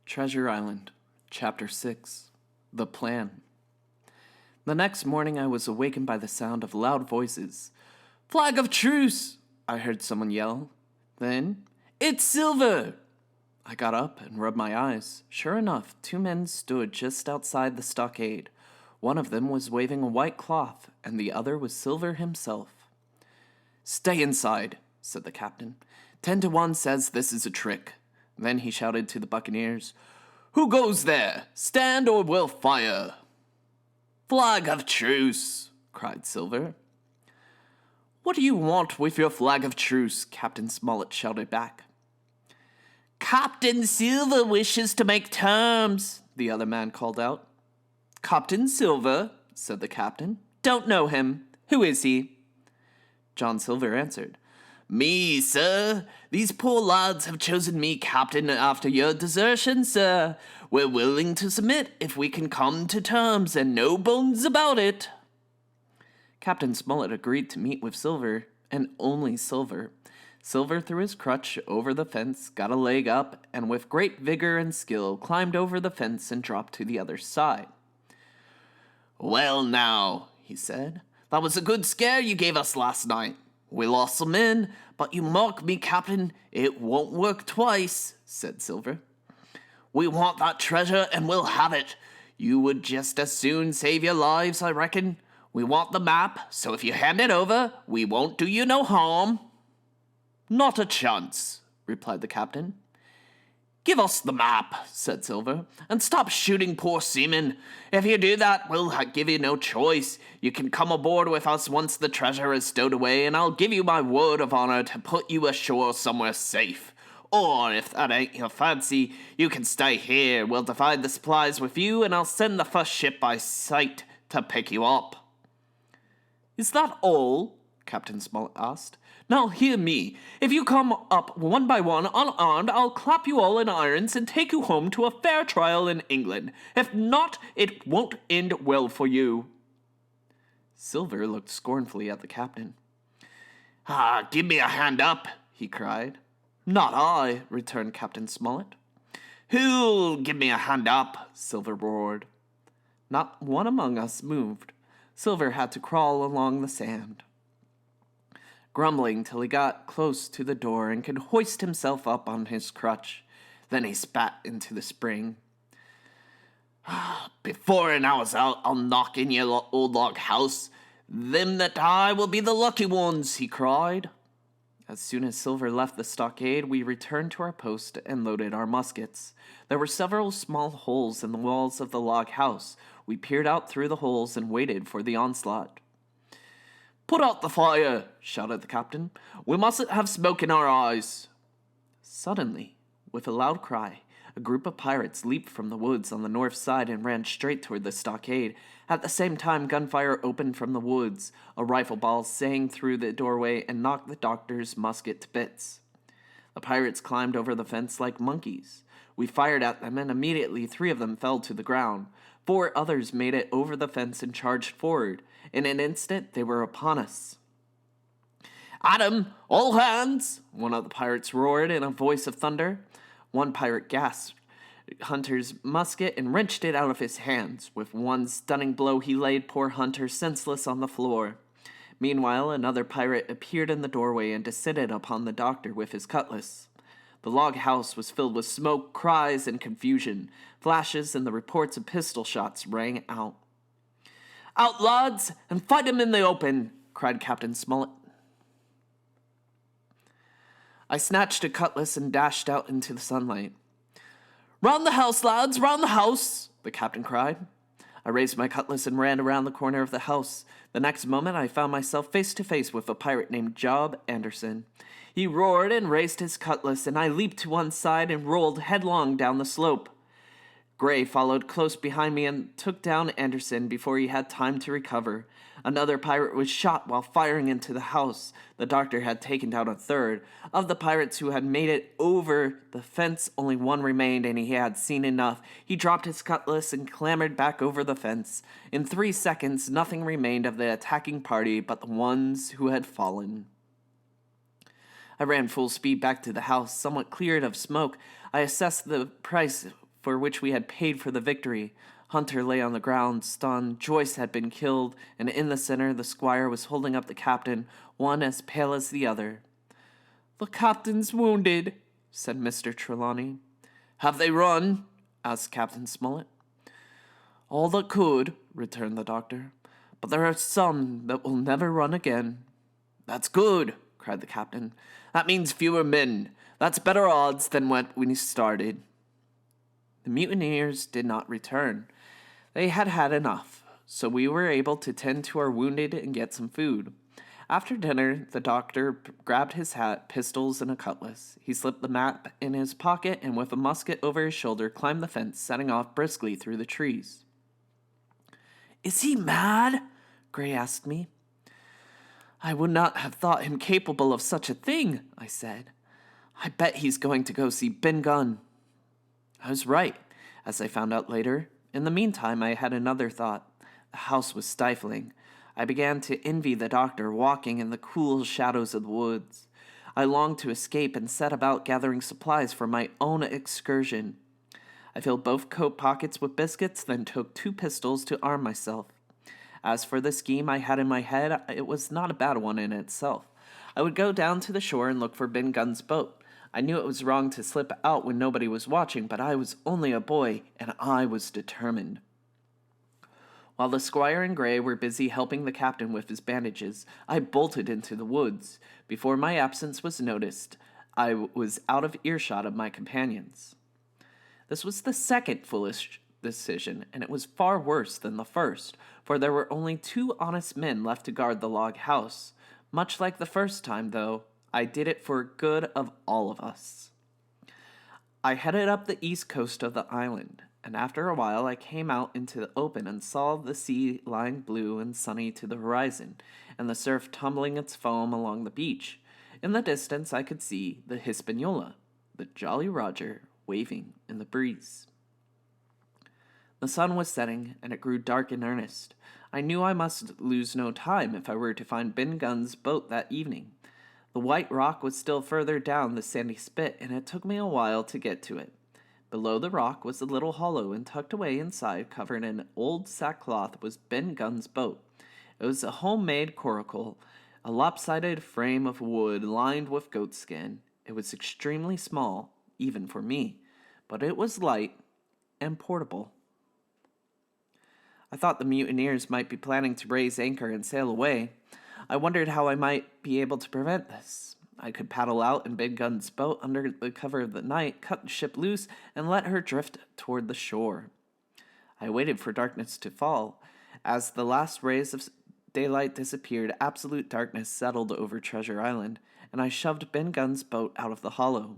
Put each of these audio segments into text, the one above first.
Treasure Island, Chapter 6, The Plan. The next morning I was awakened by the sound of loud voices. "Flag of truce!" I heard someone yell. Then, "It's Silver!" I got up and rubbed my eyes. Sure enough, two men stood just outside the stockade. One of them was waving a white cloth, and the other was Silver himself. "Stay inside," said the captain. 10-1 says this is a trick. Then he shouted to the buccaneers, "Who goes there? Stand or we'll fire!" "Flag of truce!" cried Silver. "What do you want with your flag of truce?" Captain Smollett shouted back. "Captain Silver wishes to make terms," the other man called out. "Captain Silver," said the captain. "Don't know him. Who is he?" John Silver answered, "Me, sir. These poor lads have chosen me captain after your desertion, sir. We're willing to submit if we can come to terms, and no bones about it." Captain Smollett agreed to meet with Silver, and only Silver. Silver threw his crutch over the fence, got a leg up, and with great vigor and skill climbed over the fence and dropped to the other side. "Well now," he said, "that was a good scare you gave us last night. We lost some men, but you mark me, Captain, it won't work twice," said Silver. "We want that treasure, and we'll have it. You would just as soon save your lives, I reckon. We want the map, so if you hand it over, we won't do you no harm." "Not a chance," replied the captain. "Give us the map," said Silver, "and stop shooting poor seamen. If you do that, we'll give you no choice. You can come aboard with us once the treasure is stowed away, and I'll give you my word of honor to put you ashore somewhere safe. Or, if that ain't your fancy, you can stay here. We'll divide the supplies with you, and I'll send the first ship by sight to pick you up." "Is that all?" Captain Smollett asked. "Now hear me. If you come up one by one, unarmed, I'll clap you all in irons and take you home to a fair trial in England. If not, it won't end well for you." Silver looked scornfully at the captain. "Give me a hand up," he cried. "Not I," returned Captain Smollett. "Who'll give me a hand up?" Silver roared. Not one among us moved. Silver had to crawl along the sand, grumbling till he got close to the door and could hoist himself up on his crutch. Then he spat into the spring. "Before an hour's out, I'll knock in your old log house. Them that die will be the lucky ones," he cried. As soon as Silver left the stockade, we returned to our post and loaded our muskets. There were several small holes in the walls of the log house. We peered out through the holes and waited for the onslaught. "Put out the fire!" shouted the captain. "We mustn't have smoke in our eyes." Suddenly, with a loud cry, a group of pirates leaped from the woods on the north side and ran straight toward the stockade. At the same time, gunfire opened from the woods. A rifle ball sang through the doorway and knocked the doctor's musket to bits. The pirates climbed over the fence like monkeys. We fired at them, and immediately 3 of them fell to the ground. 4 others made it over the fence and charged forward. In an instant, they were upon us. "At 'em, all hands!" one of the pirates roared in a voice of thunder. One pirate gasped Hunter's musket and wrenched it out of his hands. With one stunning blow, he laid poor Hunter senseless on the floor. Meanwhile, another pirate appeared in the doorway and descended upon the doctor with his cutlass. The log house was filled with smoke, cries, and confusion. Flashes and the reports of pistol shots rang out. "Out, lads, and fight 'em in the open!" cried Captain Smollett. I snatched a cutlass and dashed out into the sunlight. "Round the house, lads, round the house!" the captain cried. I raised my cutlass and ran around the corner of the house. The next moment I found myself face to face with a pirate named Job Anderson. He roared and raised his cutlass, and I leaped to one side and rolled headlong down the slope. Gray followed close behind me and took down Anderson before he had time to recover. Another pirate was shot while firing into the house. The doctor had taken down a third. Of the pirates who had made it over the fence, only one remained, and he had seen enough. He dropped his cutlass and clambered back over the fence. In 3 seconds, nothing remained of the attacking party but the ones who had fallen. I ran full speed back to the house, somewhat cleared of smoke. I assessed the price for which we had paid for the victory. Hunter lay on the ground, stunned. Joyce had been killed, and in the center, the squire was holding up the captain, one as pale as the other. "The captain's wounded," said Mr. Trelawney. "Have they run?" asked Captain Smollett. "All that could," returned the doctor. "But there are some that will never run again." "That's good," cried the captain. "That means fewer men. That's better odds than when we started." The mutineers did not return. They had had enough, so we were able to tend to our wounded and get some food. After dinner, the doctor grabbed his hat, pistols, and a cutlass. He slipped the map in his pocket and with a musket over his shoulder climbed the fence, setting off briskly through the trees. "Is he mad?" Gray asked me. "I would not have thought him capable of such a thing," I said. "I bet he's going to go see Ben Gunn." I was right, as I found out later. In the meantime, I had another thought. The house was stifling. I began to envy the doctor walking in the cool shadows of the woods. I longed to escape and set about gathering supplies for my own excursion. I filled both coat pockets with biscuits, then took 2 pistols to arm myself. As for the scheme I had in my head, it was not a bad one in itself. I would go down to the shore and look for Ben Gunn's boat. I knew it was wrong to slip out when nobody was watching, but I was only a boy, and I was determined. While the squire and Gray were busy helping the captain with his bandages, I bolted into the woods. Before my absence was noticed, I was out of earshot of my companions. This was the second foolish decision, and it was far worse than the first, for there were only 2 honest men left to guard the log house. Much like the first time, though, I did it for good of all of us. I headed up the east coast of the island, and after a while I came out into the open and saw the sea lying blue and sunny to the horizon, and the surf tumbling its foam along the beach. In the distance I could see the Hispaniola, the Jolly Roger, waving in the breeze. The sun was setting, and it grew dark in earnest. I knew I must lose no time if I were to find Ben Gunn's boat that evening. The White Rock was still further down the sandy spit, and it took me a while to get to it. Below the rock was a little hollow, and tucked away inside, covered in old sackcloth, was Ben Gunn's boat. It was a homemade coracle, a lopsided frame of wood lined with goatskin. It was extremely small, even for me, but it was light and portable. I thought the mutineers might be planning to raise anchor and sail away. I wondered how I might be able to prevent this. I could paddle out in Ben Gunn's boat under the cover of the night, cut the ship loose, and let her drift toward the shore. I waited for darkness to fall. As the last rays of daylight disappeared, absolute darkness settled over Treasure Island, and I shoved Ben Gunn's boat out of the hollow.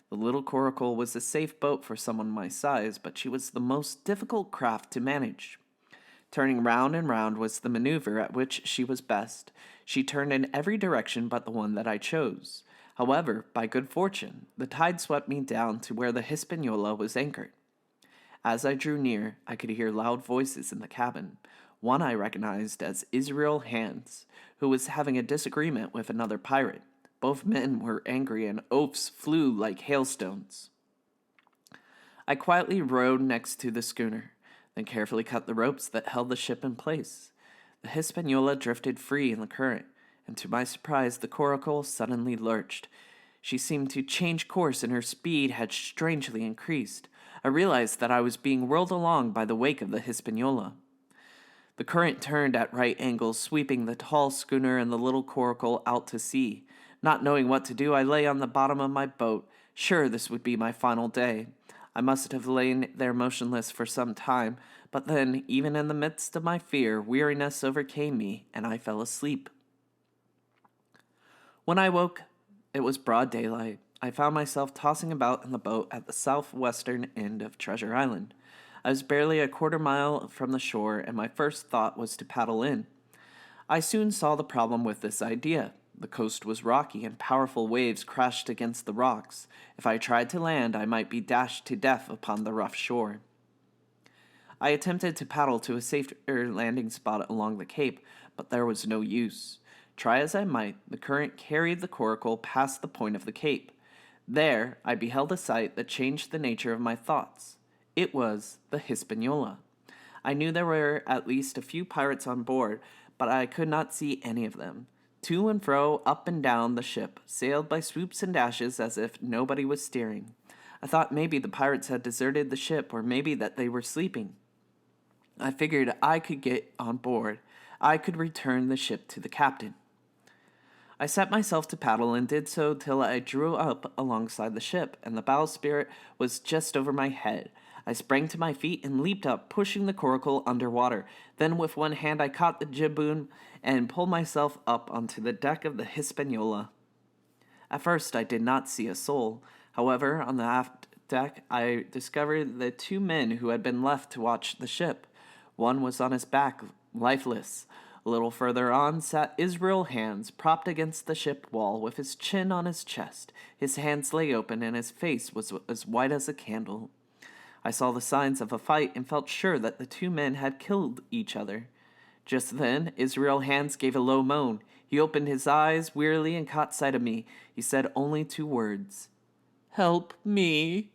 The little coracle was a safe boat for someone my size, but she was the most difficult craft to manage. Turning round and round was the maneuver at which she was best. She turned in every direction but the one that I chose. However, by good fortune, the tide swept me down to where the Hispaniola was anchored. As I drew near, I could hear loud voices in the cabin. One I recognized as Israel Hands, who was having a disagreement with another pirate. Both men were angry, and oaths flew like hailstones. I quietly rowed next to the schooner, then carefully cut the ropes that held the ship in place. The Hispaniola drifted free in the current, and to my surprise the coracle suddenly lurched. She seemed to change course, and her speed had strangely increased. I realized that I was being whirled along by the wake of the Hispaniola. The current turned at right angles, sweeping the tall schooner and the little coracle out to sea. Not knowing what to do, I lay on the bottom of my boat, sure this would be my final day. I must have lain there motionless for some time, but then, even in the midst of my fear, weariness overcame me, and I fell asleep. When I woke, it was broad daylight. I found myself tossing about in the boat at the southwestern end of Treasure Island. I was barely a quarter mile from the shore, and my first thought was to paddle in. I soon saw the problem with this idea. The coast was rocky, and powerful waves crashed against the rocks. If I tried to land, I might be dashed to death upon the rough shore. I attempted to paddle to a safer landing spot along the cape, but there was no use. Try as I might, the current carried the coracle past the point of the cape. There, I beheld a sight that changed the nature of my thoughts. It was the Hispaniola. I knew there were at least a few pirates on board, but I could not see any of them. To and fro, up and down the ship, sailed by swoops and dashes as if nobody was steering. I thought maybe the pirates had deserted the ship, or maybe that they were sleeping. I figured I could get on board. I could return the ship to the captain. I set myself to paddle and did so till I drew up alongside the ship, and the bowsprit was just over my head. I sprang to my feet and leaped up, pushing the coracle under water. Then with one hand I caught the jibboom and pulled myself up onto the deck of the Hispaniola. At first I did not see a soul. However, on the aft deck I discovered the two men who had been left to watch the ship. One was on his back, lifeless. A little further on sat Israel Hands, propped against the ship wall with his chin on his chest. His hands lay open and his face was as white as a candle. I saw the signs of a fight and felt sure that the two men had killed each other. Just then, Israel Hands gave a low moan. He opened his eyes wearily and caught sight of me. He said only two words. "Help me."